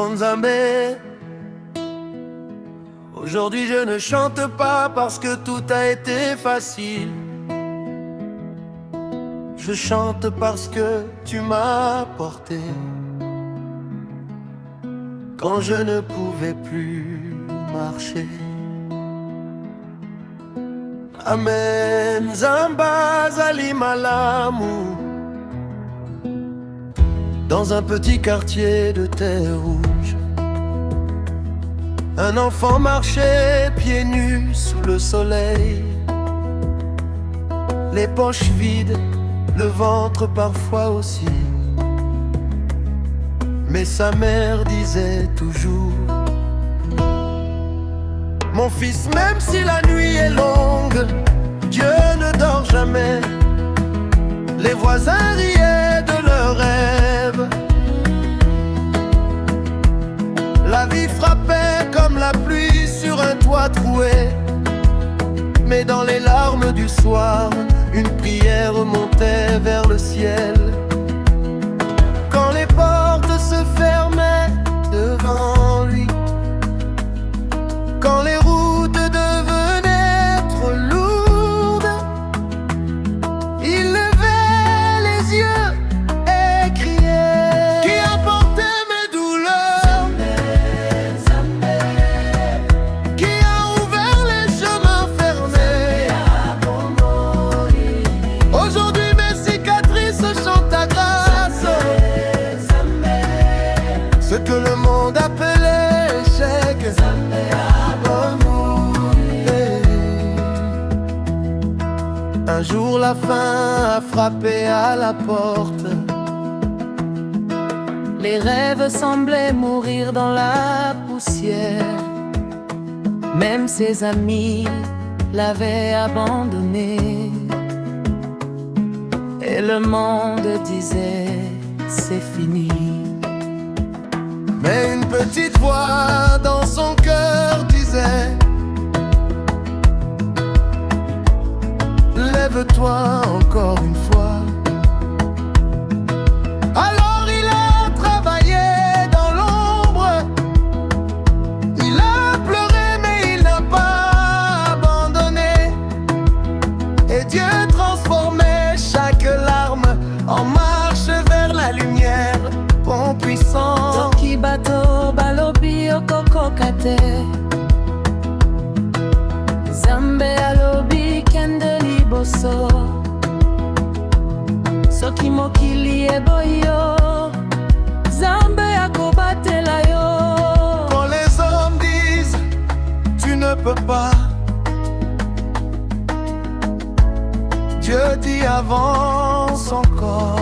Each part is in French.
Oh Nzambe, aujourd'hui je ne chante pas parce que tout a été facile. Je chante parce que tu m'as porté quand je ne pouvais plus marcher. Amen, Zamba Zali Malamu. Dans un petit quartier de terre rouge, un enfant marchait pieds nus sous le soleil, les poches vides, le ventre parfois aussi. Mais sa mère disait toujours: mon fils, même si la nuit est longue, Dieu ne dort jamais. Les voisins riaient de leurs rêves. La vie frappait comme la pluie sur un toit troué. Mais dans les larmes du soir, une prière montait vers le ciel. Quand les portes se fermaient devant lui, quand les routes devenaient trop lourdes, il levait les yeux et criait: qui a porté mes douleurs? Zambé, qui a ouvert les chemins fermés? Aujourd'hui mes cicatrices chantent ta grâce. Ce que le monde appelait échec, un jour la faim a frappé à la porte. Les rêves semblaient mourir dans la poussière. Même ses amis l'avaient abandonné. Et le monde disait: c'est fini. Mais une petite voix dans son cœur disait: lève-toi encore une fois. Alors il a travaillé dans l'ombre, il a pleuré mais il n'a pas abandonné. Et Dieu transformait chaque larme en marche vers la lumière. Pont puissant Toki bato balobi okoko kate, Zambe alobi kende liboso. Soki mokili eboyo, Zambe akobatela yo. Quand les hommes disent tu ne peux pas, Dieu dit avance encore.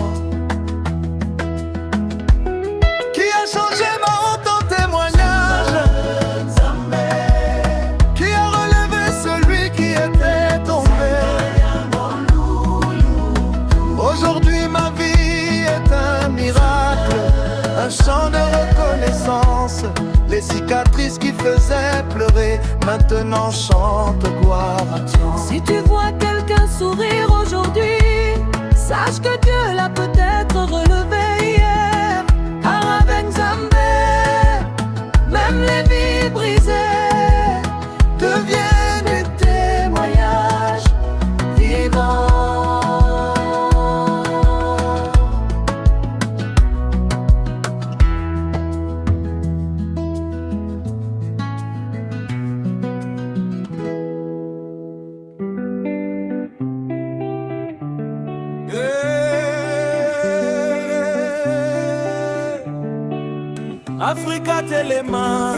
Qui a changé ma honte en témoignage? Qui a relevé celui qui était tombé? Aujourd'hui ma vie est un miracle, un chant de reconnaissance. Les cicatrices qui faisaient pleurer maintenant chantent gloire à Dieu. Si tu vois quelqu'un sourire aujourd'hui, sache que Dieu l'a peut-être relevé hier. Car avec Zambé, même les vies brisées deviennent des témoignages vivants. Africa Telema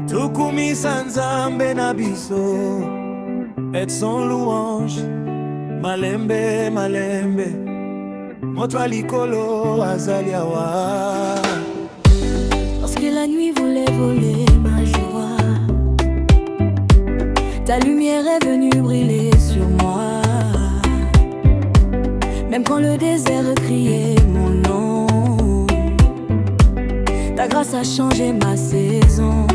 Tukumisa Nzambe na biso, et son louange. Malembe, malembe, moto likolo azali awa. Lorsque la nuit voulait voler ma joie, ta lumière est venue briller sur moi. Même quand le désert criait mon nom, ta grâce a changé ma saison.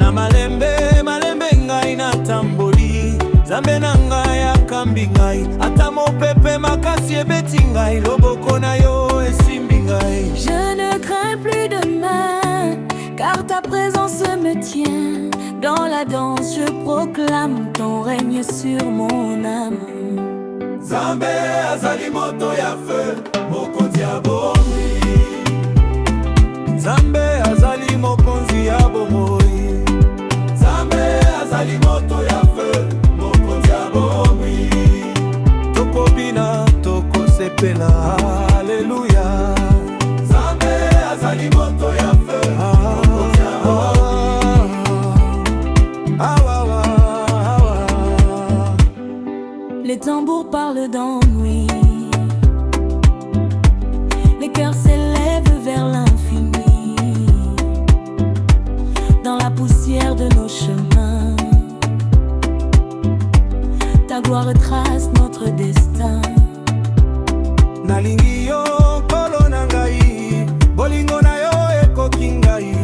Na malembe, malembe ngai na tamboli, Nzambe na ngai akambi ngai. Ata mopepe makasi ebeti ngai, loboko na yo esimbi ngai. Je ne la danse, je proclame ton règne sur mon âme. Nzambe azali moto ya feu, mokonzi ya bomoi. Nzambe azali mokonzi ya bomoi. Nzambe azali moto ya feu, mokonzi ya bomoi. Tokobina tokosepela, haleluya. Nzambe azali moto ya feu, mokonzi ya bomoi. Les tambours parlent d'ennui, les cœurs s'élèvent vers l'infini. Dans la poussière de nos chemins, ta gloire trace notre destin. Nalingi yo kolo na ngai, bolingo na yo ekoki ngai.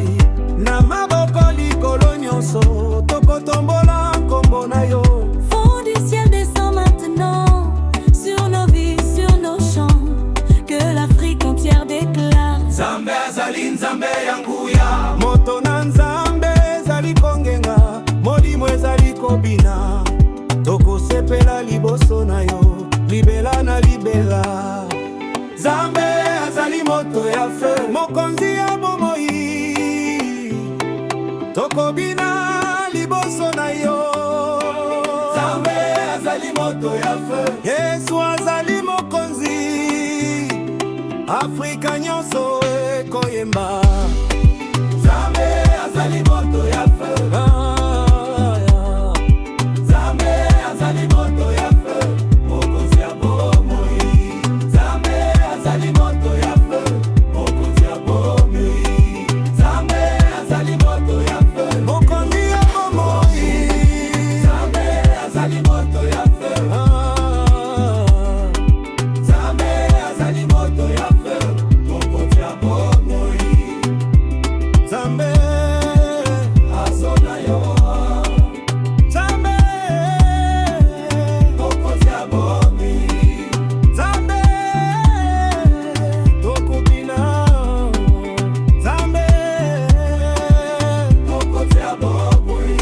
Na maboko likolo nyonso, tokotombola nkombo na yo. Fond du ciel descend maintenant sur nos vies, sur nos champs, que l'Afrique entière déclare. Nzambe azali nzambe yanguya, moto na nzambe ezali kongenga, molimo ezali kobina. Tokosepela liboso na yo, libela na libela. Nzambe azali moto ya feu, mokonzi ya bomoi. Tokobina liboso na yo. Nzambe azali moto ya feu, Yesu azali mokonzi. Afrika nyonso ekoyemba. Nzambe azali moto ya feu. Nzambe azali moto ya feu, mokonzi ya bomoi. Nzambe azali moto ya feu, mokonzi ya bomoi. Nzambe azali moto ya feu, mokonzi ya bomoi. Nzambe azali moto ya feu. Nzambe azali moto ya feu, mokonzi ya bomoi. Nzambe azona yo. Nzambe mokonzi ya bomoi. Nzambe tokobina. Nzambe mokonzi ya bomoi.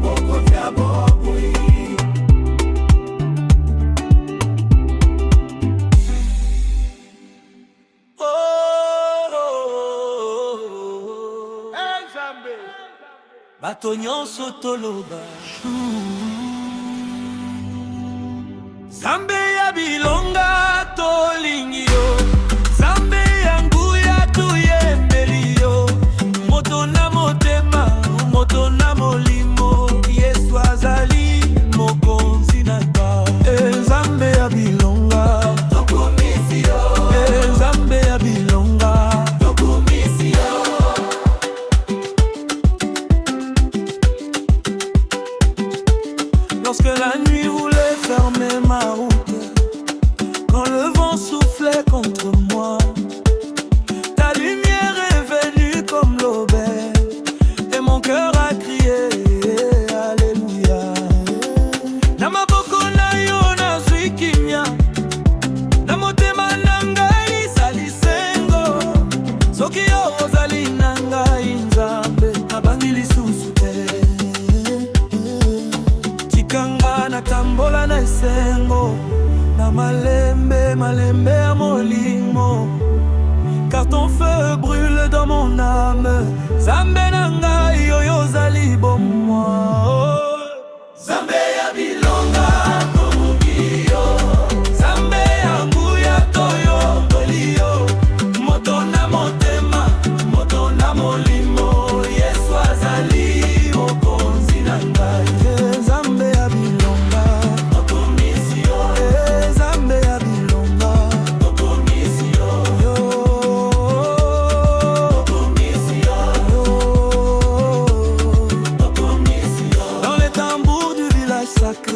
Mokonzi ya bomoi. Nzambe bato nyonso toloba. Nzambe ya bilonga tolingi yo. Nzambe ya nguya tuyembeli yo. Moto na motema, moto na molimo. Yesu azali mokonzi na nga. Nzambe ya bilonga tokomisi yo. Nzambe ya bilonga tokomisi yo. Lorsque la nuit voulait fermer ma route, quand le vent soufflait contre moi, ta lumière est venue comme l'aubert, et mon cœur a crié Alléluia. Na maboko na yo nazwi kimia, na motema na ngai ezali sengo. Soki yo ozali na ngai Nzambe, nabangi lisusu te. Tikanga natambola na esengo, na malembe malembe ya molimo, car ton feu brûle dans mon âme. Nzambe na ngai oyo ozali bomoi. Nzambe ya bilonga tomongi yo. Nzambe ya nguya toyomboli yo. Moto na motema, moto na molimo. Yesu azali mokonzi na ngai. Nzambe ya bilonga tokomisi yo. Nzambe ya bilonga tokomisi yo. Tokomisi yo. Tokomisi yo. Dans les tambours du village sacré,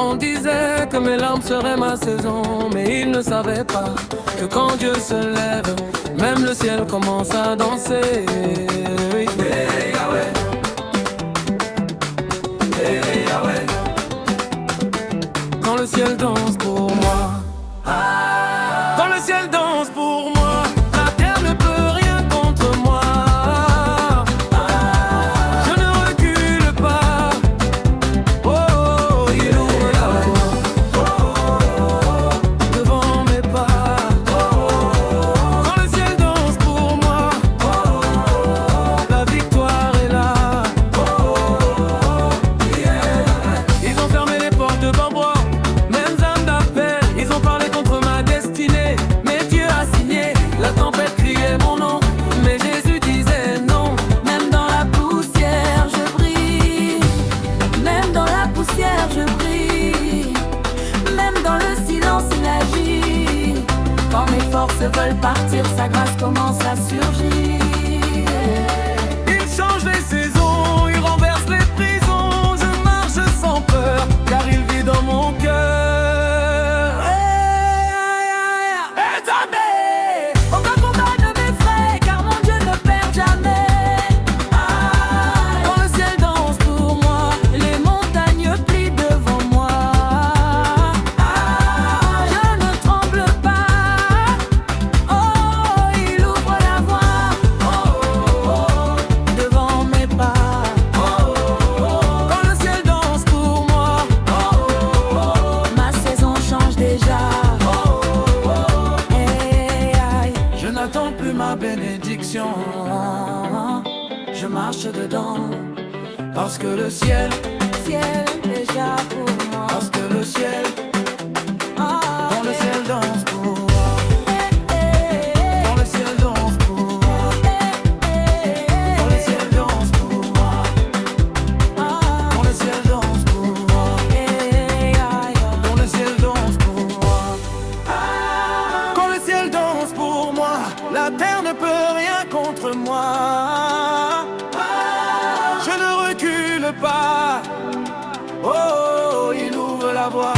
On disait que mes larmes seraient ma saison, mais ils ne savaient pas que quand Dieu se lève, même le ciel commence à danser. Quand le ciel danse pour moi, quand le ciel danse pour moi, la terre ne peut rien contre moi. Je ne recule pas. Oh, il ouvre la voie devant mes pas. Quand le ciel danse pour moi, la victoire est là. Ils ont fermé les portes de Bambois, mêmes âmes d'appel. Ils ont parlé contre ma destinée, mais Dieu a signé. La tempête criait mon nom, mais Jésus disait non. Même dans la poussière je brille, même dans la poussière je brille, même dans le silence il agit. Quand mes forces veulent partir, sa grâce commence à surgir. Il change les saisons, il renverse les prisons. Je marche sans peur, car il vit dans mon cœur. Éternel, Aucun combat ne m'effraie, car mon Dieu ne perd jamais. quand le ciel danse pour moi, Les montagnes plient devant moi. Je ne tremble pas. Oh, il ouvre la voie devant mes pas. quand le ciel danse pour moi, Ma saison change déjà. Hey, aïe. je n'attends plus ma bénédiction. Je marche dedans, parce que le ciel, Ciel déjà pour moi. parce que le ciel, Ah, quand le ciel danse pour moi, quand le ciel danse pour moi, quand le ciel danse pour moi, quand le ciel danse pour moi, quand le ciel danse pour moi, quand le ciel danse pour moi, la terre ne peut rien contre moi. Je ne recule pas. Oh, il ouvre la voie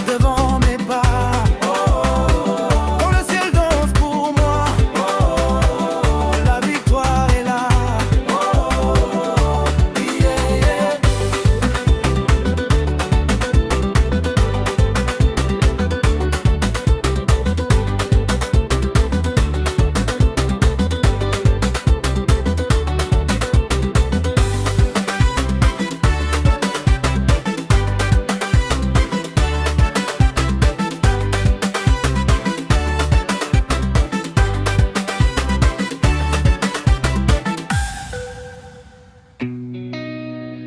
devant mes pas. Quand le ciel danse pour moi, la victoire est là. Yeah, yeah.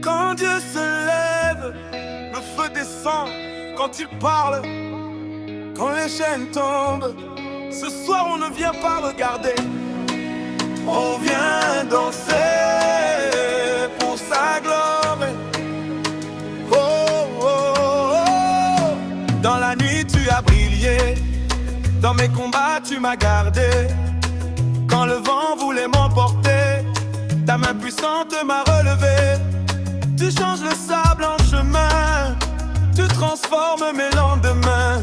Quand Dieu se lève, le feu descend. Quand il parle, quand les chaînes tombent. Ce soir on ne vient pas regarder, on vient danser pour sa gloire. Oh, oh, oh. Dans la nuit tu as brillé, dans mes combats tu m'as gardé. Quand le vent voulait m'emporter, ta main puissante m'a relevé. Tu changes le sable en chemin, tu transformes mes lendemains.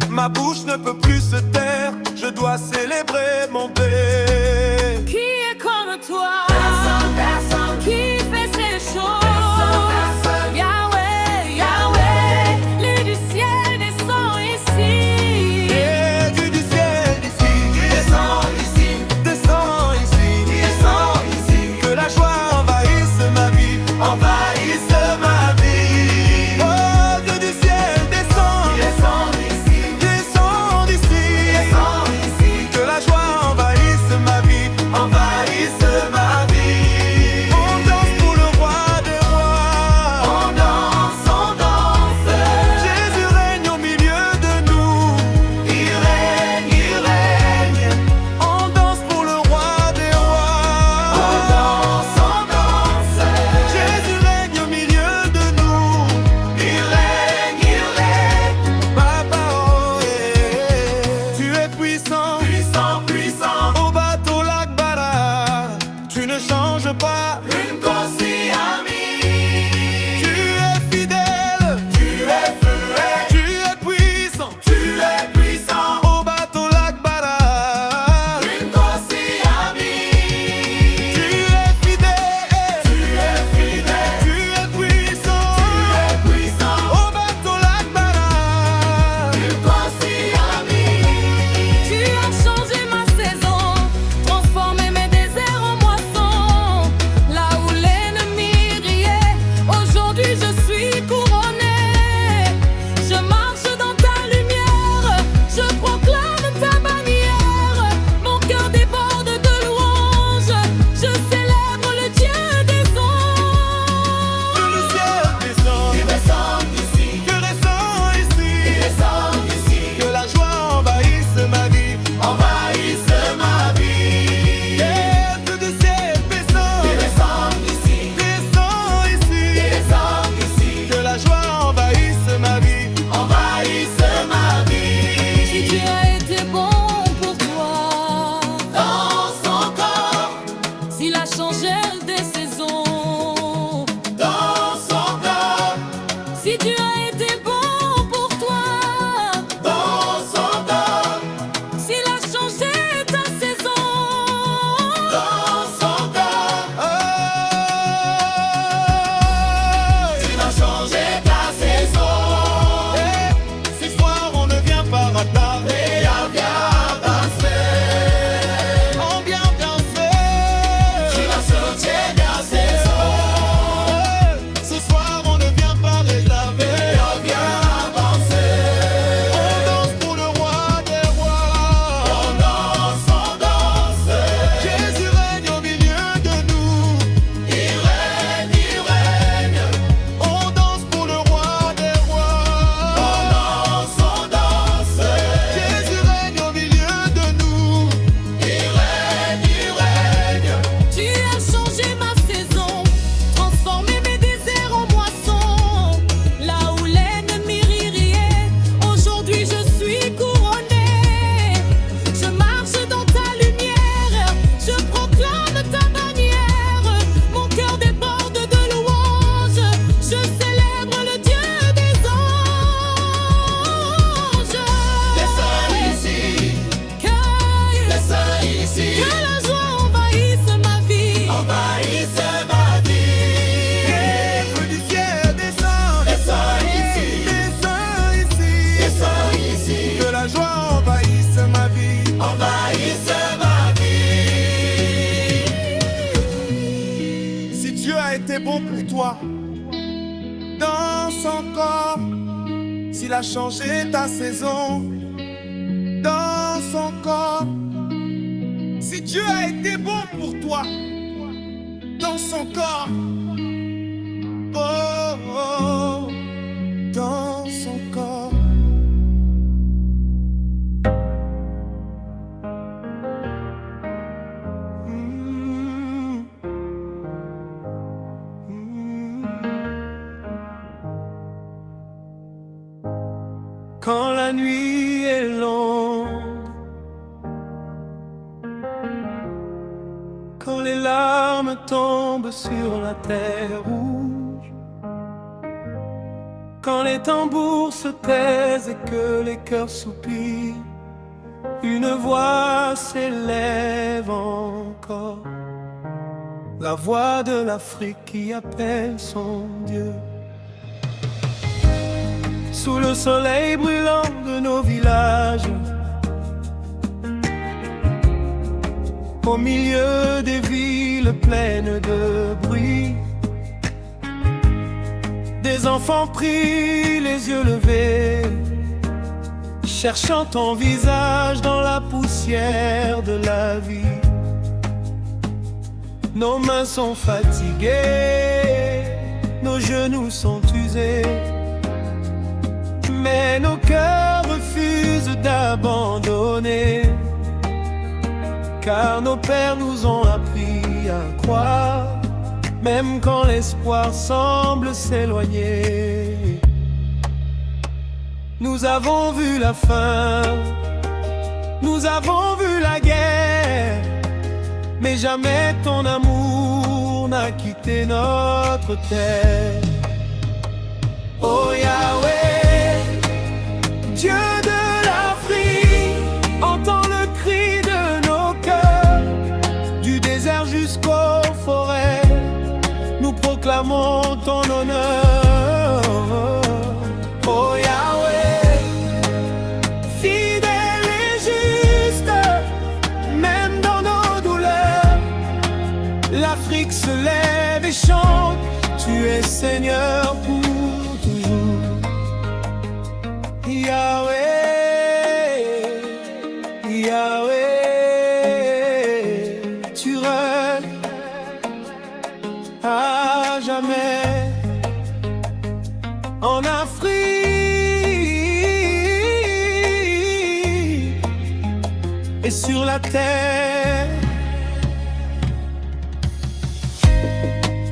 Ma bouche ne peut plus se taire, je dois célébrer mon paix. Qui est comme toi? Personne. Qui fait ces choses? Yahweh, Yahweh, lui du ciel descend ici. Et Dieu du ciel d'ici, Descends ici, descend ici, descends ici, que la joie envahisse ma vie. envahisse ma vie. Oh, Dieu du ciel descend, Descends ici, descend d'ici, descends ici, que la joie envahisse ma vie. envahisse ma vie. On danse pour le roi des Si Dieu a été bon pour toi, dans son corps, s'il a changé ta saison, dans son corps, Oh, il a changé ta saison. ce soir on ne vient pas rattraper. Viens, viens danser. On vient danser. Il a changé ta saison. Ce soir on ne vient pas réserver. Viens, viens danser. On danse pour le roi des rois. On danse, on danse. Jésus règne au milieu de nous. Il règne, il règne. On danse pour le roi des rois. On danse, on danse. Jésus règne au milieu de nous. Il règne, il règne. tu as changé ma saison, transformé mes déserts en moissons. Là où l'ennemi riait, aujourd'hui je suis couronnée. Je marche dans ta lumière, je proclame ta bannière. Mon cœur déborde de louanges, je célèbre le Dieu des anges. Descends ici, Que descends ici. la joie envahisse ma vie. Envahisse ma vie. Feu du ciel descend. Descends ici, Descends ici. descends ici. Que la joie envahisse ma vie. Envahisse ma vie. Si Dieu a été bon pour toi, dans son corps, s'il a changé ta saison, dans son corps, si Dieu a été bon pour toi, dans son corps, oh, oh, dans son corps. Mm. Quand la nuit est longue, quand les larmes tombent sur la terre rouge, quand les tambours se taisent et que les cœurs soupirent, une voix s'élève encore, la voix de l'Afrique qui appelle son Dieu. Sous le soleil brûlant de nos villages, au milieu des villes pleines de bruit, des enfants prient les yeux levés, cherchant ton visage dans la poussière de la vie. Nos mains sont fatiguées, nos genoux sont usés, mais nos cœurs refusent d'abandonner, car nos pères nous ont appris à croire, même quand l'espoir semble s'éloigner. Nous avons vu la faim, nous avons vu la guerre, mais jamais ton amour n'a quitté notre terre. Oh Yahweh, Dieu de l'Afrique, entends le cri de nos cœurs, du désert jusqu'aux forêts, nous proclamons ton honneur. Oh Yahweh, fidèle et juste, même dans nos douleurs, l'Afrique se lève et chante, tu es Seigneur pour toujours. Yahweh, Yahweh, tu règnes à jamais en Afrique et sur la terre.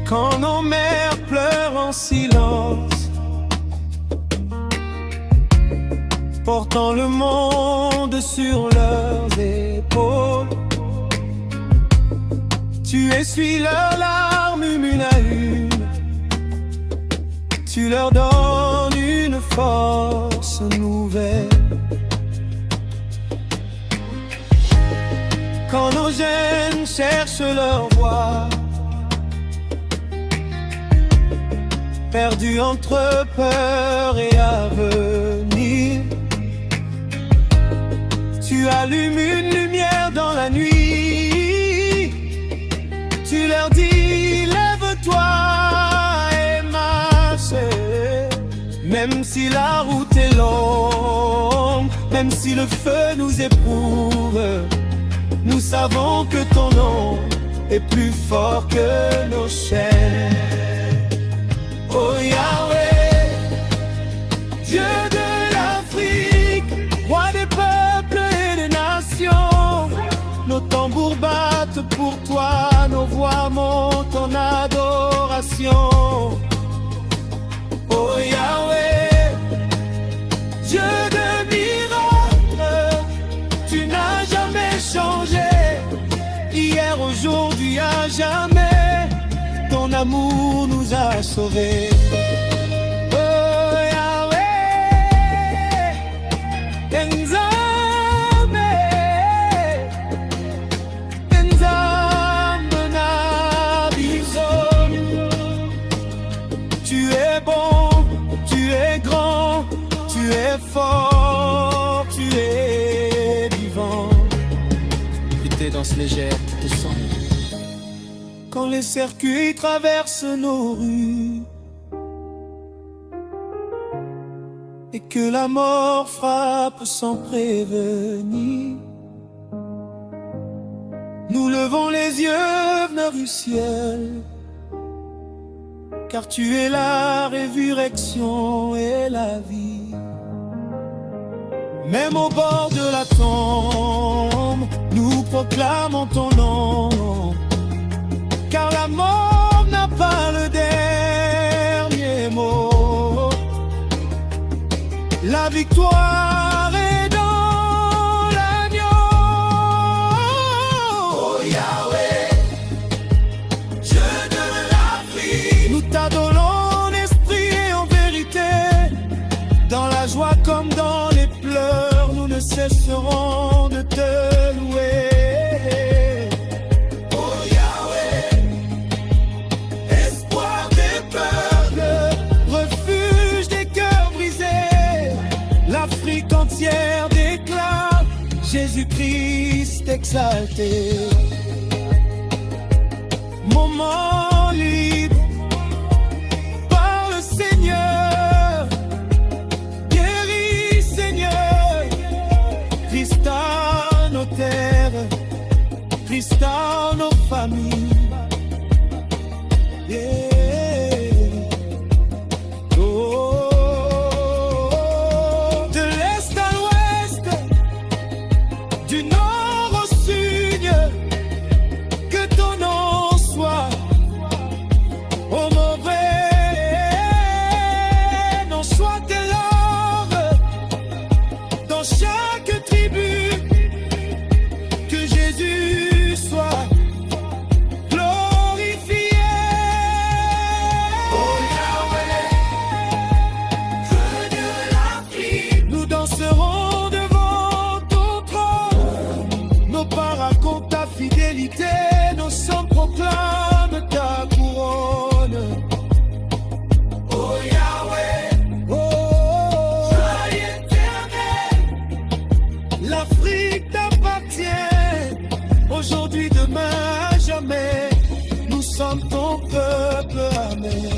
Quand nos mères pleurent en silence, portant le monde sur leurs épaules, tu essuies leurs larmes une à une, tu leur donnes une force nouvelle. Quand nos jeunes cherchent leur voie, perdus entre peur et avenir, tu allumes une lumière dans la nuit. Tu leur dis, lève-toi et marche. Même si la route est longue, même si le feu nous éprouve, nous savons que ton nom est plus fort que nos chaînes. Oh Yahweh, Dieu de l'Afrique, roi des peuples et des nations, nos tambours battent pour toi, nos voix montent en adoration. Oh Yahweh, Dieu de miracles, tu n'as jamais changé, hier, aujourd'hui, à jamais, ton amour nous a sauvés. Oh Yahweh, Nzambe, Nzambe na biso. Tu es bon, tu es grand, tu es fort, tu es vivant. Tes danses légères te sang. Quand les circuits traversent nos rues et que la mort frappe sans prévenir, nous levons les yeux vers le ciel, car tu es la résurrection et la vie. Même au bord de la tombe, nous proclamons ton nom, car la mort n'a pas le dernier mot. La victoire est dans l'agneau. Oh Yahweh, Dieu de l'Afrique, nous t'adorons en esprit et en vérité, dans la joie comme dans les pleurs, nous ne cesserons de te louer. Déclare Jésus-Christ exalté. Moment libre par le Seigneur, guéri Seigneur, Christ à nos terres, Christ à nos familles. Yeah. Nos sons proclament ta couronne. Oh Yahweh, oh Dieu éternel, l'Afrique t'appartient. Aujourd'hui, demain, à jamais, nous sommes ton peuple. Amen.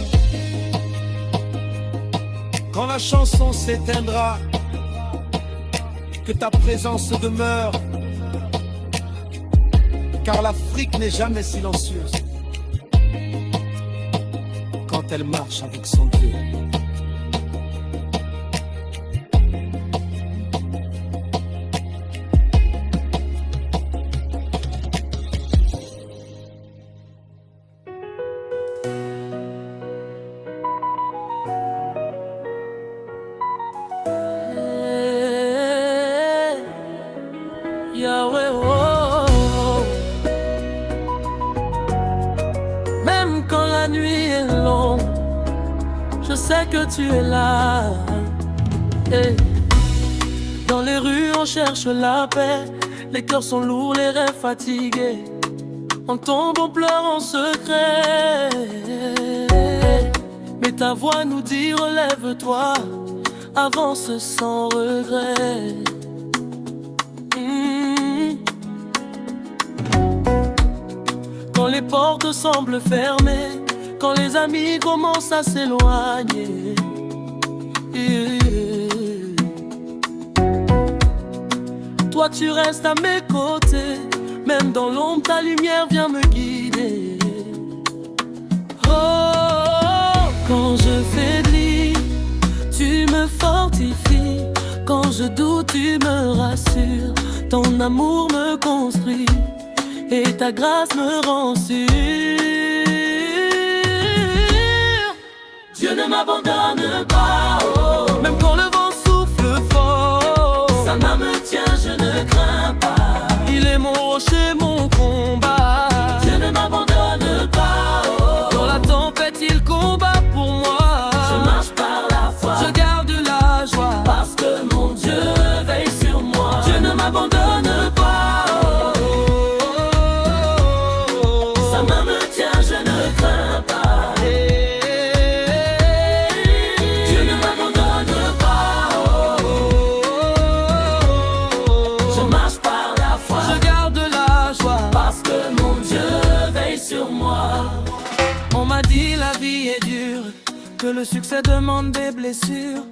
Quand la chanson s'éteindra, que ta présence demeure, car l'Afrique n'est jamais silencieuse quand elle marche avec son Dieu. Yahweh, oh. sais que tu es là. Hey. Dans les rues on cherche la paix, les cœurs sont lourds, les rêves fatigués. On tombe, on pleure en secret. Mais ta voix nous dit relève-toi, avance sans regret. Quand les portes semblent fermées, quand les amis commencent à s'éloigner, toi tu restes à mes côtés. Même dans l'ombre, ta lumière vient me guider. Oh, quand je faiblis, tu me fortifies. Quand je doute, tu me rassures. Ton amour me construit et ta grâce me rend sûr. Dieu ne m'abandonne pas, oh. Même quand le vent souffle fort, sa main me tient, je ne crains pas. Il est mon rocher, mon combat. Dieu ne m'abandonne pas, oh. Dans la tempête, il combat pour moi. Je marche par la foi, je garde la joie, parce que mon Dieu veille sur moi. Dieu ne m'abandonne pas, oh. Sa main me tient, je ne crains pas. Dieu ne m'abandonne pas, oh. Je marche par la foi, je garde la joie, parce que mon Dieu veille sur moi. On m'a dit la vie est dure, que le succès demande des blessures.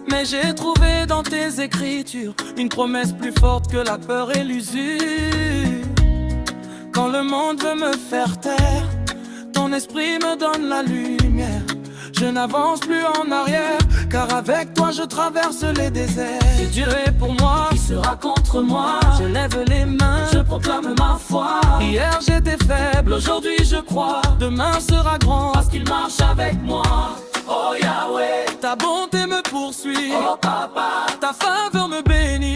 Mais j'ai trouvé dans tes écritures une promesse plus forte que la peur et l'usure. Quand le monde veut me faire taire, ton esprit me donne la lumière. Je n'avance plus en arrière, car avec toi je traverse les déserts. Si Dieu est pour moi, qui sera contre moi? Je lève les mains, je proclame ma foi. Hier j'étais faible, aujourd'hui je crois. Demain sera grand, parce qu'il marche avec moi. Oh Yahweh, ta bonté me poursuit. Oh Papa, ta faveur me bénit.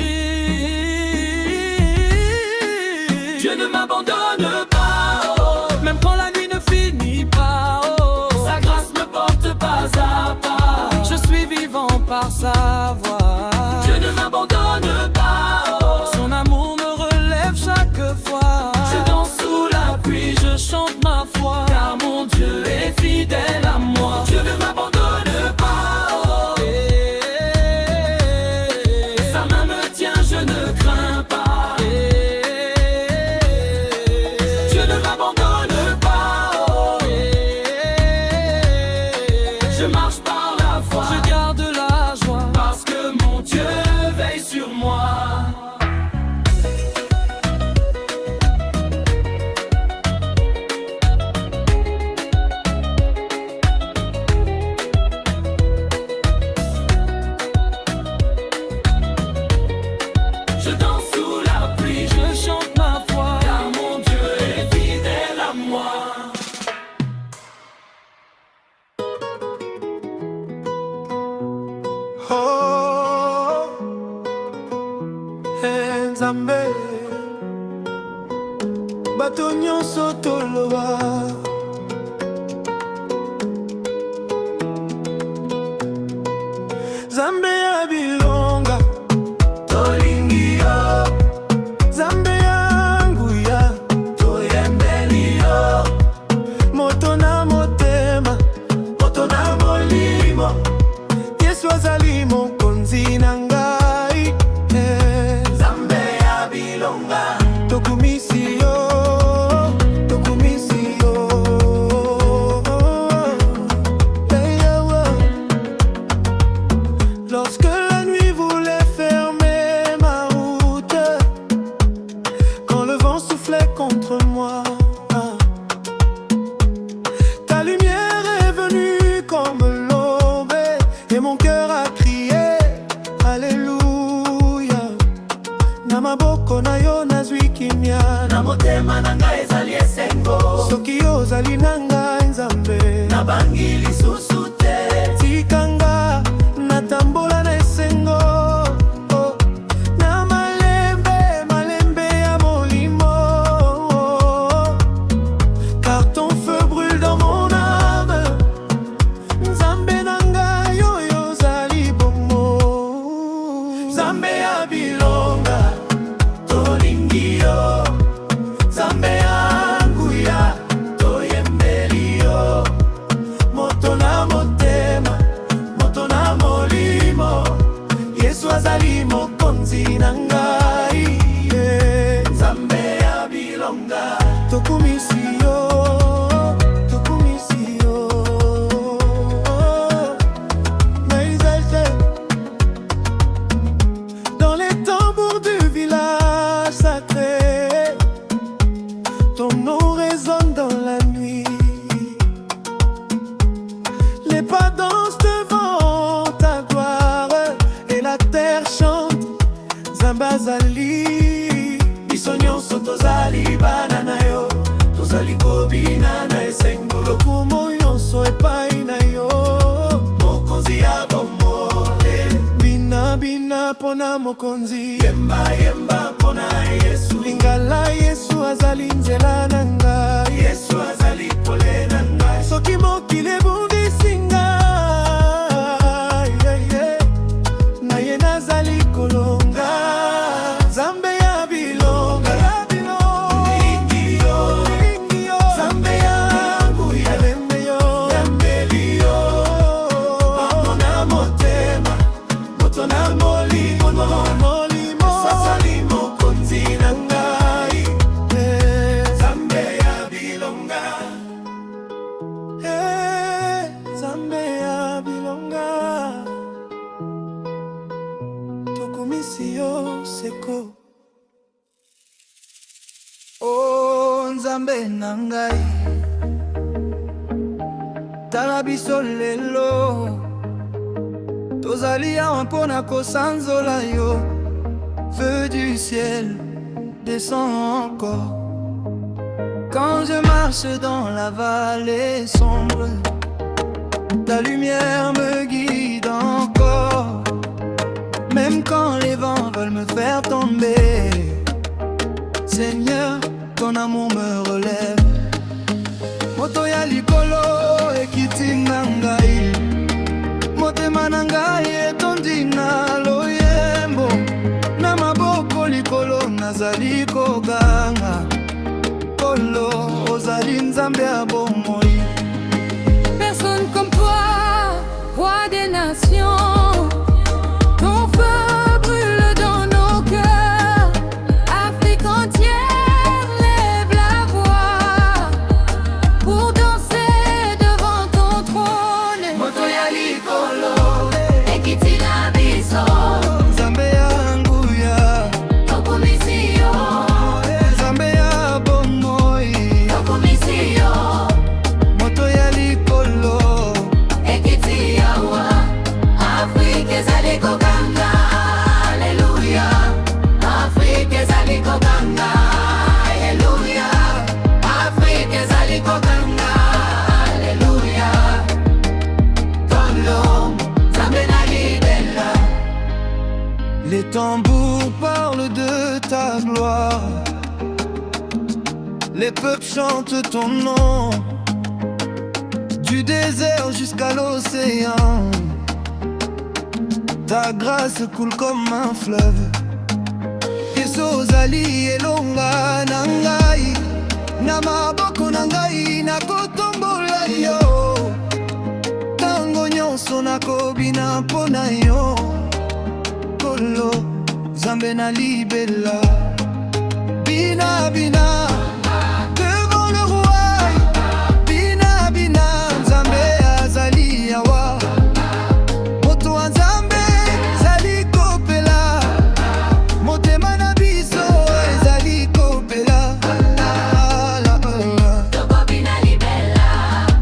Dieu ne m'abandonne pas, oh. Même quand la nuit ne finit pas, oh. Sa grâce me porte pas à pas. Je suis vivant par sa voix. Dieu ne m'abandonne pas, oh. Son amour me relève chaque fois. Je danse sous la pluie, je chante ma foi, car mon Dieu est fidèle à moi. Dieu ne m'abandonne pas, oh. Sa main me tient, je ne crains pas. Dieu ne m'abandonne pas, oh. Je marche par la foi, je garde la joie, parce que mon Dieu veille sur moi. Je danse sous la pluie, je chante ma foi, car mon Dieu est fidèle à moi. Oh, Nzambe, bato nyonso toloba. Nzambe ya bilonga, tolingi yo. Nzambe yangu ya, toyembeli yo. Moto na motema, moto na molimo. Yesu azali mokonzi na ngai. Nzambe ya bilonga, tokumisi yo, tokumisi yo. Lorsque la nuit voulait fermer ma route, quand le vent soufflait contre moi, ta lumière est venue comme l'aube, et mon cœur a crié Alléluia. Na maboko na yo nazwi kimia, na motema na ngai ezali esengo. Soki ozali na ngai Nzambe, na bangi lisusu te. Tikanga natambola na esengo, oh. Na malembe, malembe ya molimo, oh. Car ton feu brûle dans mon âme. Nzambe na ngai azali mokonzi na ngai, yeah. Nzambe ya bilonga, tokumisi yo, tokumisi yo. Dans les tambours du village sacré, ton nom résonne dans la nuit. Les pas dansent devant ta gloire et la terre chante Zambazali. Biso nyonso tozali bana na yo, tozali kobina na esengo. Lokumo nyonso epai na yo, mokonzi ya bomole. Bina bina pona mokonzi, yemba yemba pona Yesu. Lingala Yesu azali nzela na ngai, Yesu azali pole na ngai. Soki mokili ebundisi ngai, yeah, yeah. Na ye nazali kolonga, Nzambe ya bilonga, lingi yo, Nzambe yangu ya lembe yo, yambeli yo. Moto na motema, moto na molimo, azali mokonzi na ngai, yeah. Nzambe ya bilonga, yeah. Nzambe ya bilonga, tokumisi yo seko. Oh Nzambe na ngai, tala biso lelo, tozali awa mpona kosanzola yo. Feu du ciel, descend encore. Quand je marche dans la vallée sombre, ta lumière me guide encore. Même quand les vents veulent me faire tomber, Seigneur, ton amour me relève. Moto ya likolo ekiti na ngai, motema na ngai etondi na loyembo. Na maboko likolo nazali koganga, kolo ozali Nzambe ya bomoi. Personne comme toi, roi des nations. Ton feu brûle dans nos cœurs. Afrique entière lève la voix pour danser devant ton trône. Moto ya likolo ekiti na biso, Nzambe yangu ya, tokumisi yo, Nzambe ya bomoi. tokumisi yo, Moto ya likolo ekiti yawa. Afrique ezali koganga, alleluia. Afrique ezali koganga, alleluia. Afrique ezali koganga, alleluia. Tolo, Nzambe na libela. Les tambours parlent de ta gloire, les peuples chantent ton nom, du désert jusqu'à l'océan. Ta grâce coule comme un fleuve. Yesu ozali elonga na ngai, na maboko na ngai nakotombola yo. Tango nyonso nakobina mpona yo, kolo Nzambe na libela. Bina bina devant le roi, bina bina Nzambe azali awa. Moto wa Nzambe ezali kopela, motema na biso ezali kopela. Tokobina libela,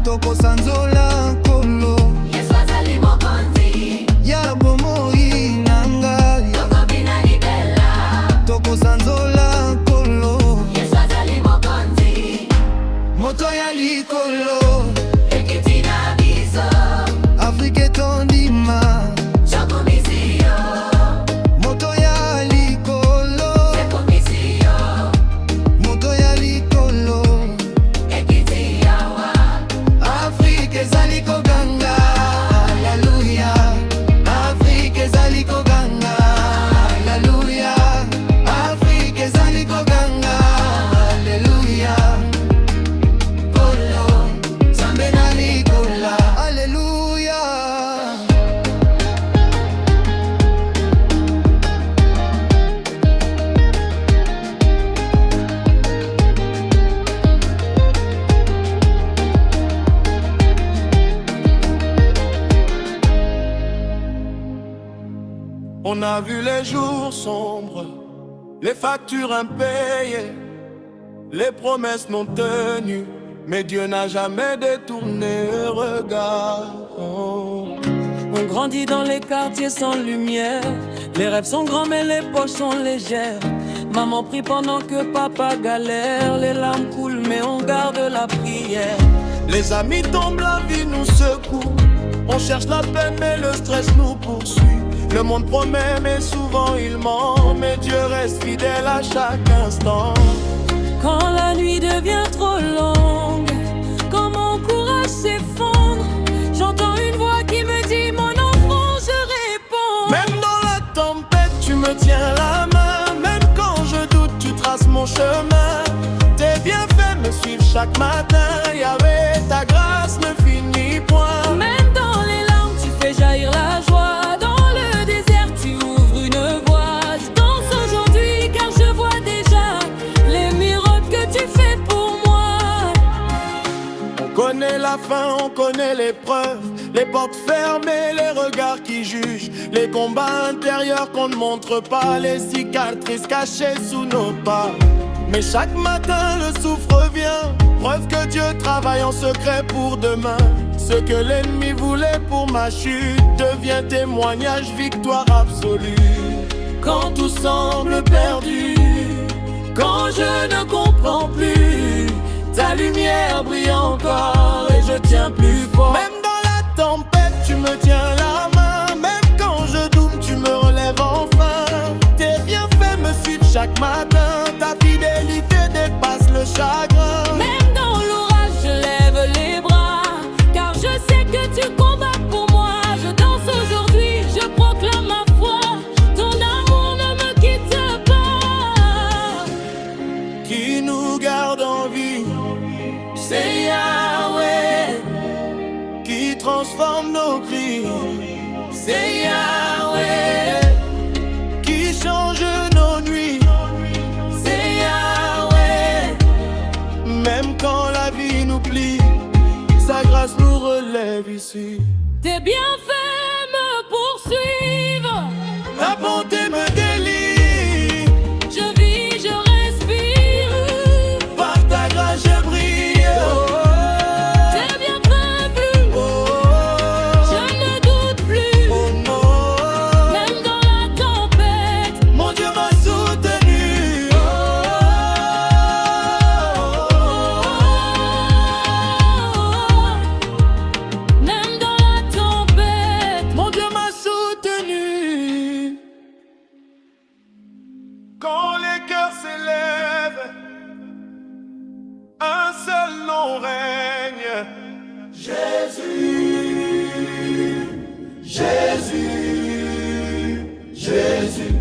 Tokosanzola kolo Yesu azali mokonzi. ya bomoi na ngai, Tokobina libela, tokosanzola kolo Yesu azali On a vu les jours sombres, les factures impayées, les promesses non tenues, mais Dieu n'a jamais détourné le regard. On grandit dans les quartiers sans lumière, les rêves sont grands mais les poches sont légères. Maman prie pendant que papa galère, les larmes coulent mais on garde la prière. Les amis tombent, la vie nous secoue, on cherche la peine mais le stress nous poursuit. Le monde promet mais souvent il ment, mais Dieu reste fidèle à chaque instant. Quand la nuit devient trop longue, quand mon courage s'effondre, j'entends une voix qui me dit mon enfant, je réponds. Même dans la tempête tu me tiens la main, même quand je doute tu traces mon chemin. Tes bienfaits me suivent chaque matin, Yahweh, ta grâce ne finit point. Même dans les larmes tu fais jaillir la joie, dans le désert tu ouvres une voie. Je danse aujourd'hui car je vois déjà les miracles que tu fais pour moi. On connaît la fin, on connaît l'épreuve, les portes fermées, les regards qui jugent, les combats intérieurs qu'on ne montre pas, les cicatrices cachées sous nos pas. Mais chaque matin le souffle revient, preuve que Dieu travaille en secret pour demain. Ce que l'ennemi voulait pour ma chute devient témoignage, victoire absolue. Quand tout semble perdu, quand je ne comprends plus, ta lumière brille encore et je tiens plus fort. Même dans la tempête tu me tiens la main, même quand je doute tu me relèves enfin. Tes bienfaits me suivent chaque matin, ta fidélité dépasse le chagrin. Même dans l'orage je lève les bras, car je sais que tu combats pour moi. Je danse aujourd'hui, je proclame ma foi, ton amour ne me quitte pas. Qui nous garde en vie, c'est Yahweh. Qui transforme nos cris, c'est Yahweh. Qui change nos nuits, c'est Yahweh. Même quand la vie nous plie, sa grâce nous relève ici. Tes bienfaits me poursuivent, Ta bonté me délie, je vis, je respire. par ta grâce je brille. Tes bienfaits plus, je ne doute plus. Oh non, Même dans la tempête, mon Dieu m'a soutenu. même dans la tempête, Mon Dieu m'a soutenu. Quand les cœurs s'élèvent, un seul nom règne. Jésus, Jésus, Jésus.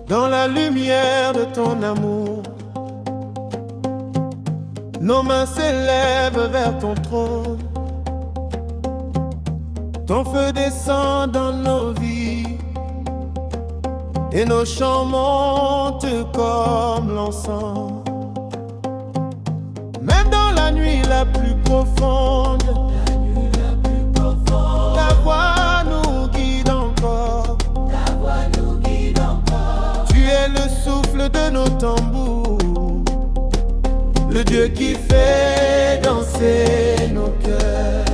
Dans la lumière de ton amour, nos mains s'élèvent vers ton trône. Ton feu descend dans nos vies et nos chants montent comme l'encens. Même dans la nuit la plus profonde, ta voix nous guide encore. Tu es le souffle de nos tambours, le Dieu qui fait danser nos cœurs.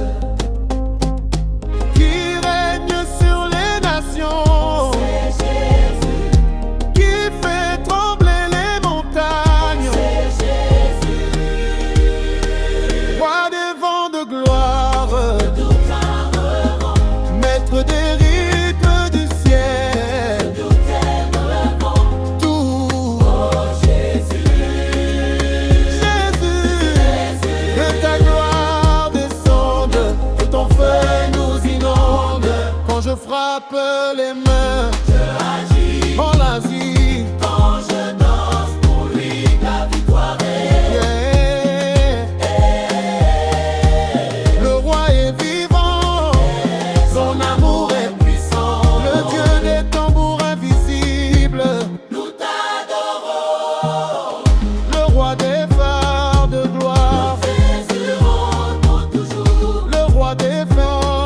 Qui règne sur les nations, qui fait trembler les montagnes. Roi des vents de gloire, maître des rythmes du ciel. Tout, Jésus, que ta gloire descende, que ton feu nous inonde. Quand je frappe les mains, en l'Asie, Quand je danse pour lui, ta victoire est. yeah. Le roi est vivant, son amour est puissant. Le Dieu des tambours invisibles, Nous t'adorons, le roi des phares de gloire, Jésus, pour toujours. le roi des phares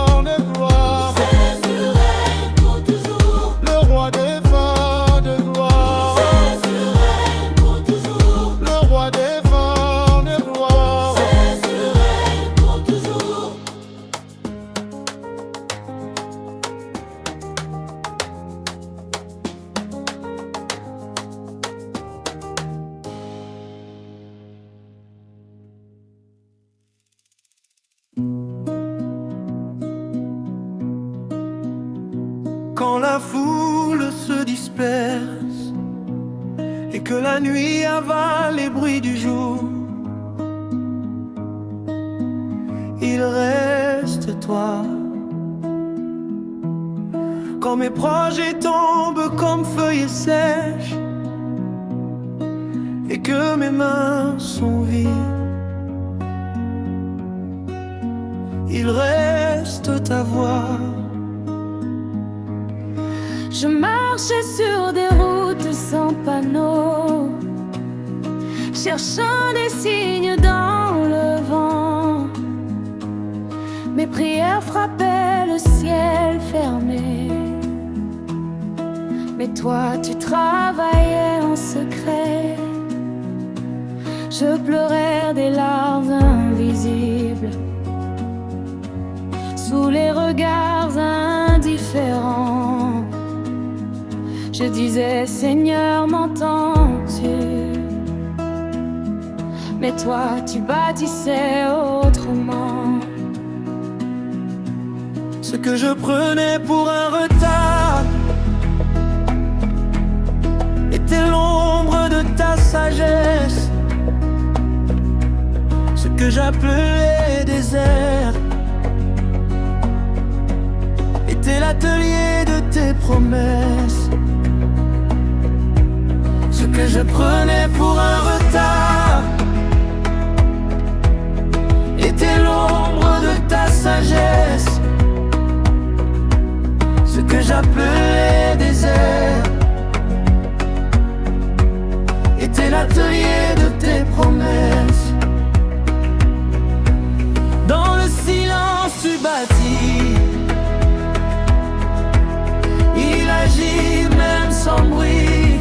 Quand la foule se disperse et que la nuit avale les bruits du jour, il reste toi. Quand mes projets tombent comme feuilles sèches et que mes mains sont vides, il reste ta voix. Je marchais sur des routes sans panneaux, cherchant des signes dans le vent. Mes prières frappaient le ciel fermé, mais toi tu travaillais en secret. Je pleurais des larmes invisibles sous les regards indifférents. Je disais Seigneur, m'entends-tu? Mais toi tu bâtissais autrement. Ce que je prenais pour un retard était l'ombre de ta sagesse. Ce que j'appelais désert était l'atelier de tes promesses. Ce que je prenais pour un retard était l'ombre de ta sagesse. Ce que j'appelais désert était l'atelier de tes promesses. Dans le silence tu bâtis, il agit même sans bruit.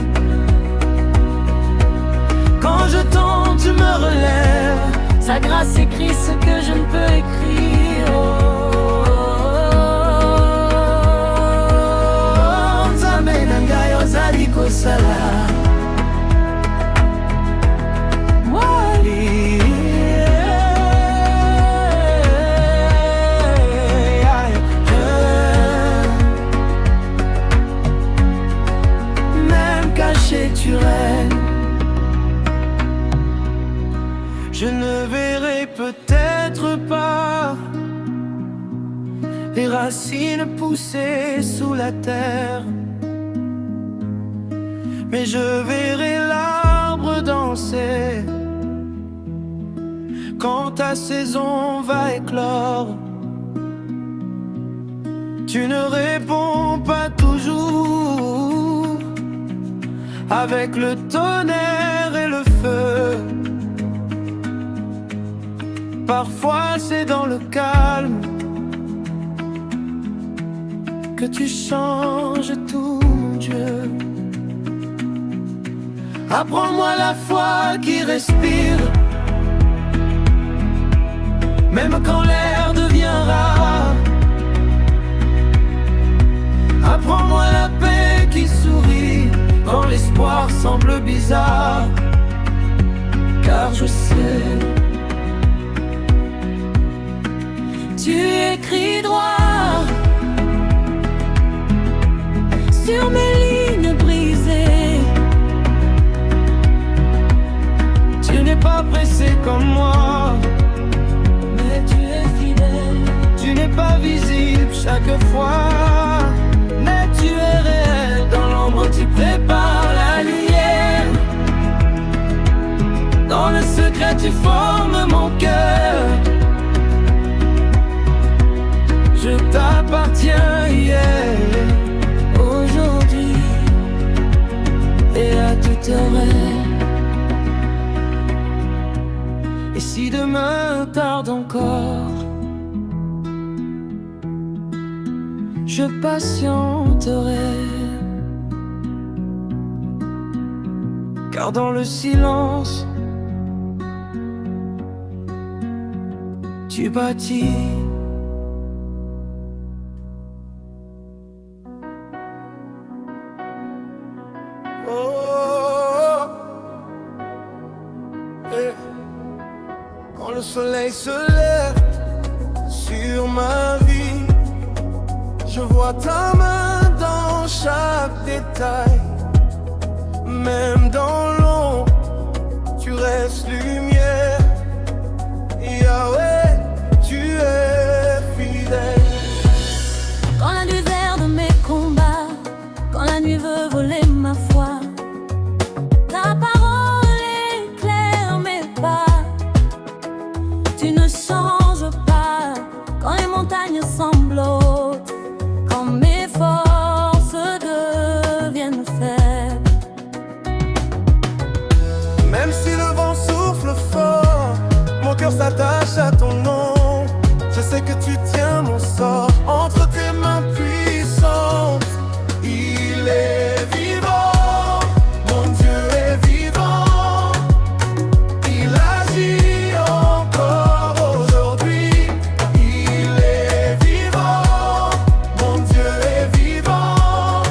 Quand je tombe tu me relèves, sa grâce écrit ce que je ne peux écrire. Nzambe nangai ozali kosala wali. Même caché tu règnes. Je ne verrai peut-être pas les racines poussées sous la terre, mais je verrai l'arbre danser quand ta saison va éclore. Tu ne réponds pas toujours avec le tonnerre et le feu. Parfois c'est dans le calme que tu changes tout, mon Dieu. Apprends-moi la foi qui respire, même quand l'air devient rare. Apprends-moi la paix qui sourit quand l'espoir semble bizarre. Car je sais, tu écris droit sur mes lignes brisées. Tu n'es pas pressé comme moi, mais tu es fidèle. Tu n'es pas visible chaque fois, mais tu es réel. Dans l'ombre tu prépares la lumière. Dans le secret tu formes mon cœur. Je t'appartiens hier, aujourd'hui et à toute heure. Et si demain tarde encore, je patienterai. Car dans le silence, tu bâtis. Quand le soleil se lève sur ma vie, je vois ta main dans chaque détail. Même dans l'ombre, tu restes lumière. Yahweh, tu es fidèle. Quand la nuit vert de mes combats, quand la nuit veut voler ma foi, ta parole éclaire mes pas. Tu ne changes pas quand les montagnes sanglotent, quand mes forces deviennent faibles. Même si le vent souffle fort, mon cœur s'attache à ton nom. Je sais que tu tiens mon sort entre tes mains puissantes. Il est vivant, mon Dieu est vivant. Il agit encore aujourd'hui. Il est vivant, mon Dieu est vivant.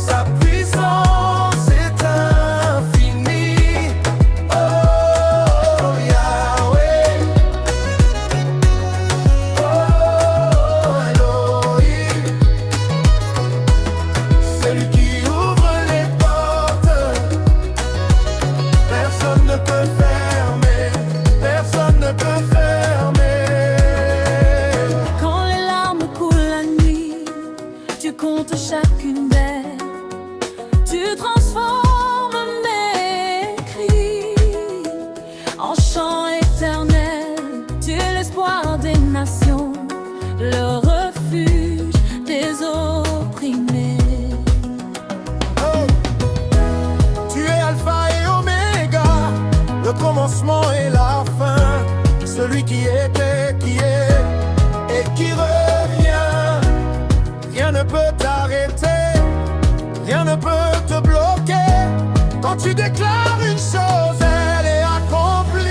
Sa puissance est infinie. Oh Yahweh, oh Elohim, celui qui ouvre les portes, personne ne peut fermer, personne ne peut fermer. Quand les larmes coulent la nuit, tu comptes chacune d'elles. Tu transformes mes cris en chant éternel. Tu es l'espoir des nations, le refuge des opprimés. Tu es Alpha et Oméga, le commencement et la fin. Celui qui était, qui est et qui revient. Rien ne peut t'arrêter, rien ne peut te bloquer. Quand tu déclares une chose, elle est accomplie.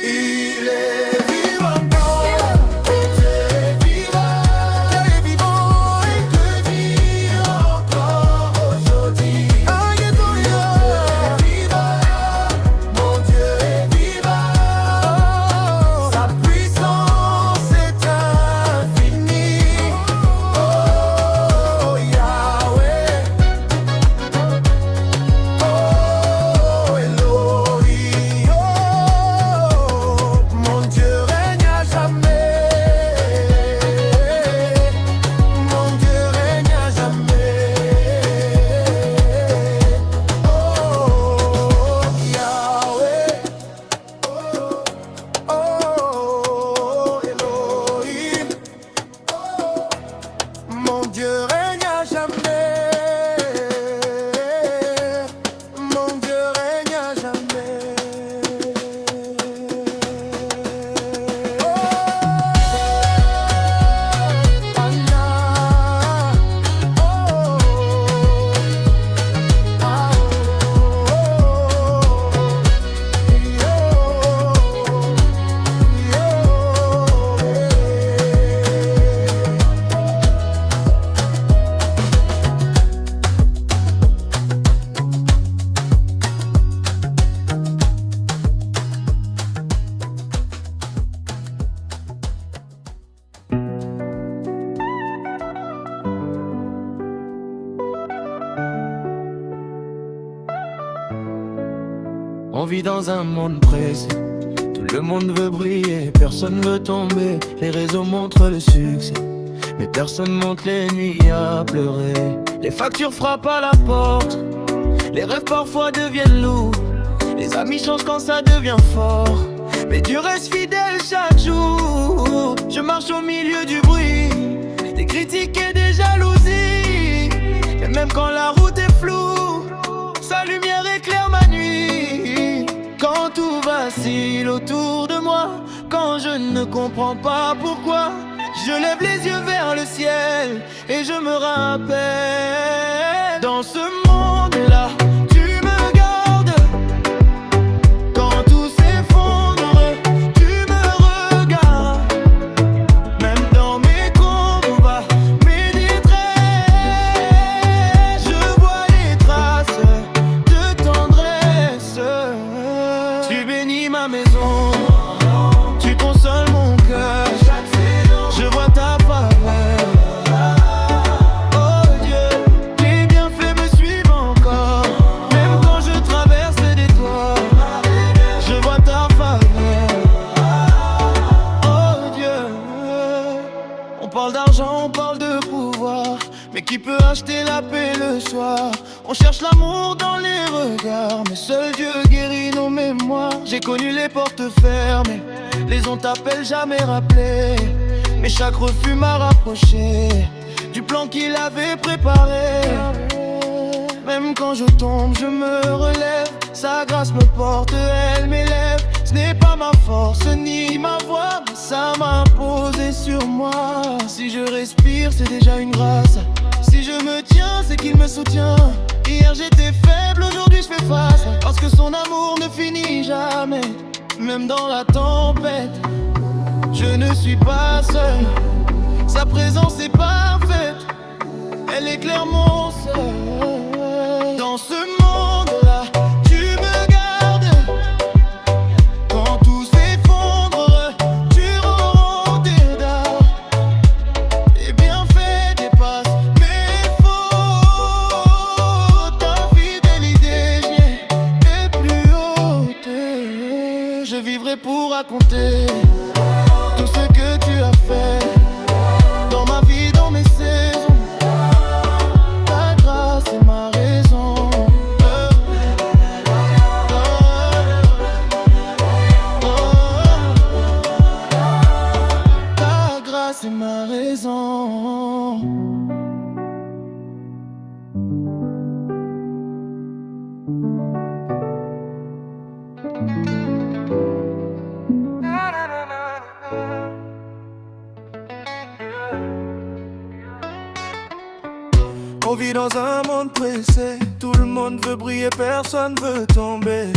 Il est vivant, Dieu est vivant, Dieu est vivant et te vit encore aujourd'hui. Alléluia, il est vivant, mon Dieu est vivant. Sa puissance est infinie. Oh Yahweh, oh Elohim, oh, mon Dieu règne à jamais. Mon Dieu règne à jamais. Oh Yahweh, oh Elohim, mon Dieu règne à jamais. Mon Dieu règne à jamais. On vit dans un monde pressé, tout le monde veut briller, personne veut tomber. Les réseaux montrent le succès, mais personne monte les nuits à pleurer. Les factures frappent à la porte, les rêves parfois deviennent lourds. Les amis changent quand ça devient fort, mais Dieu reste fidèle chaque jour. Je marche au milieu du bruit, des critiques et des jalousies. Et même quand la route est floue, sa lumière éclaire ma nuit. Quand tout vacille autour de moi, quand je ne comprends pas pourquoi, je lève les yeux vers le ciel et je me rappelle. Dans ce monde-là, tu me gardes. Quand tout s'effondre, tu me regardes. Même dans mes combats, mes détresses, je vois les traces de tendresse. Tu bénis ma maison, tu consoles mon cœur. Je vois ta faveur. Oh parle d'argent, on parle de pouvoir, mais qui peut acheter la paix le soir? On cherche l'amour dans les regards, mais seul Dieu guérit nos mémoires. J'ai connu les portes fermées, les on t'appelle jamais rappelé, mais chaque refus m'a rapproché du plan qu'il avait préparé. Même quand je tombe, je me relève, sa grâce me porte, elle m'élève. Ce n'est pas ma force ni ma voix, mais ça m'a posé sur moi. Si je respire, c'est déjà une grâce. Si je me tiens, c'est qu'il me soutient. Hier j'étais faible, aujourd'hui je fais face, parce que son amour ne finit jamais. Même dans la tempête, je ne suis pas seul. Sa présence est parfaite, elle éclaire mon seul. Dans ce monde-là, tu me gardes. Quand tout s'effondre, tu rends tes dards. Tes bienfaits dépassent mes fautes. Ta fidélité est plus haute. Je vivrai pour raconter tout ce que tu as fait dans ma vie, dans mes saisons. Ta grâce est ma raison. Ta grâce est ma raison. On vit dans un monde pressé, tout le monde veut briller, personne veut tomber.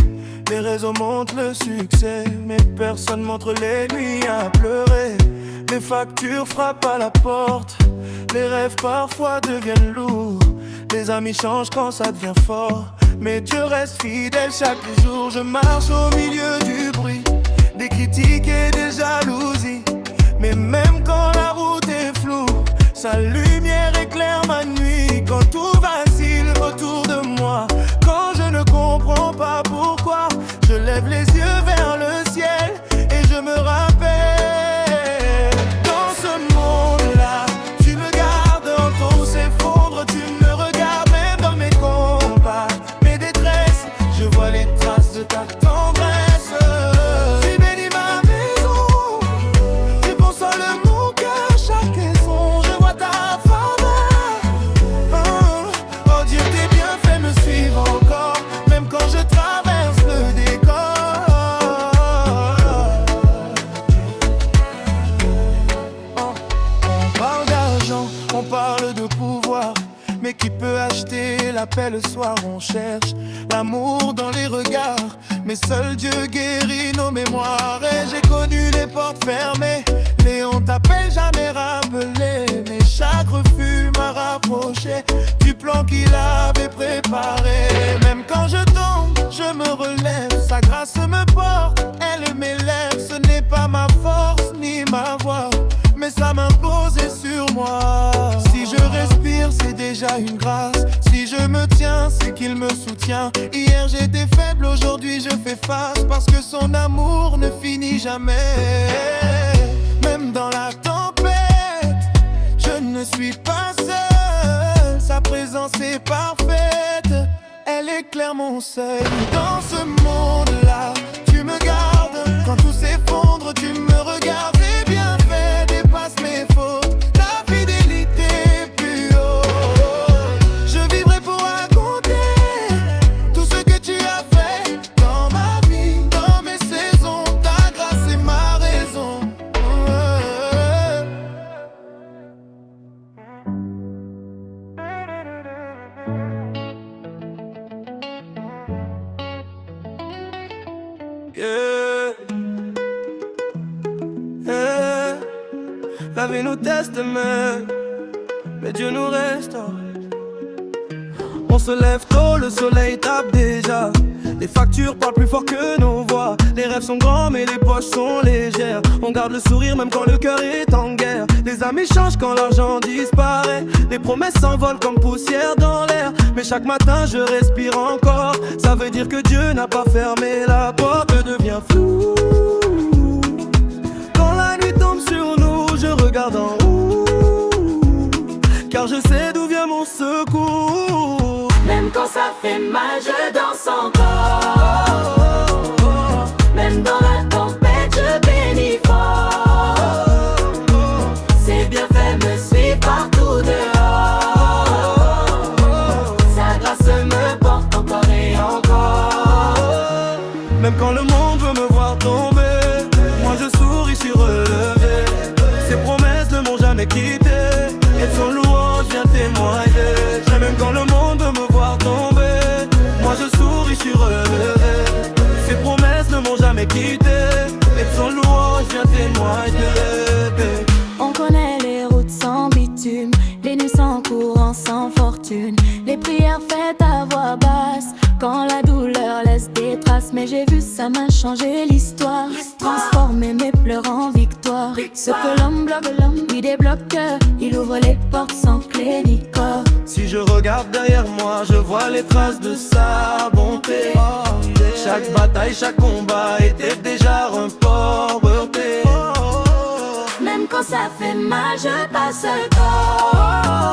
Les réseaux montrent le succès, mais personne montre les nuits à pleurer. Les factures frappent à la porte, les rêves parfois deviennent lourds. Les amis changent quand ça devient fort, mais Dieu reste fidèle chaque jour. Je marche au milieu du bruit, des critiques et des jalousies. Mais même quand la route est floue, sa lumière éclaire ma nuit. Quand tout vacille autour de moi, quand je ne comprends pas pourquoi, je lève les yeux vers le ciel et je me rappelle. Dans ce monde-là, tu me gardes. Quand tout s'effondre, tu me regardes. Même dans mes combats, mes détresses, je vois les traces de ta tendresse. Tu bénis ma maison, tu consoles mon cœur, chaque raison. Je vois ta faveur. Oh Dieu, tes bienfaits me suivent encore, même quand je traverse le décor. On parle d'argent, on parle de pouvoir, mais qui peut acheter la paix le soir? On cherche l'amour dans les regards, mais seul Dieu guérit nos mémoires. Et j'ai connu les portes fermées, les on t'appelle jamais rappelé, mais chaque refus m'a rapproché du plan qu'il avait préparé. Même quand je tombe, je me relève, sa grâce me porte, elle m'élève. Ce n'est pas ma force ni ma voix, mais sa main posée sur moi. Si je respire, c'est déjà une grâce. Si je me tiens, c'est qu'il me soutient. Hier j'étais faible, aujourd'hui je fais face, parce que son amour ne finit jamais. Même dans la tempête, je ne suis pas seul. Sa présence est parfaite, elle éclaire mon seuil. Dans ce monde-là, tu me gardes. Quand tout s'effondre, tu me regardes. Tes bienfaits dépassent mes fautes. Ta fidélité est plus haute. Je vivrai pour raconter tout ce que tu as fait dans ma vie, dans mes saisons. Ta grâce est ma raison. Yeah. Yeah. La vie nous teste, mais Dieu nous restaure. On se lève tôt, le soleil tape déjà. Les factures parlent plus fort que nos voix. Les rêves sont grands mais les poches sont légères. On garde le sourire même quand le cœur est en guerre. Les amis changent quand l'argent disparaît. Les promesses s'envolent comme poussière dans l'air. Mais chaque matin je respire encore. Ça veut dire que Dieu n'a pas fermé la porte. Devient flou. Quand la nuit tombe sur nous, je regarde en haut. car je sais d'où vient mon secours. Même quand ça fait mal, je danse encore. Même dans la tempête, je bénis fort. Ses bienfaits me suivent partout dehors. Sa grâce me porte encore et encore. Même quand le monde veut me voir tomber, moi je souris, je suis relevé. Ses promesses ne m'ont jamais quitté, et son louange vient témoigner. Même quand le monde veut me voir tomber, moi je souris, je suis relevé. Ses promesses ne m'ont jamais quitté, et son louange vient témoigner. On connaît les routes sans bitume, les nuits sans courant, sans fortune, les prières faites à voix basse, quand la douleur laisse des traces. Mais j'ai vu sa main changer l'histoire, transformer mes pleurs en victoire. Ce que l'homme bloque, lui débloque, il ouvre les portes sans clé ni corps. Si je regarde derrière moi, je vois les traces de sa bonté. Chaque bataille, chaque combat était déjà remporté. Même quand ça fait mal, je passe le corps.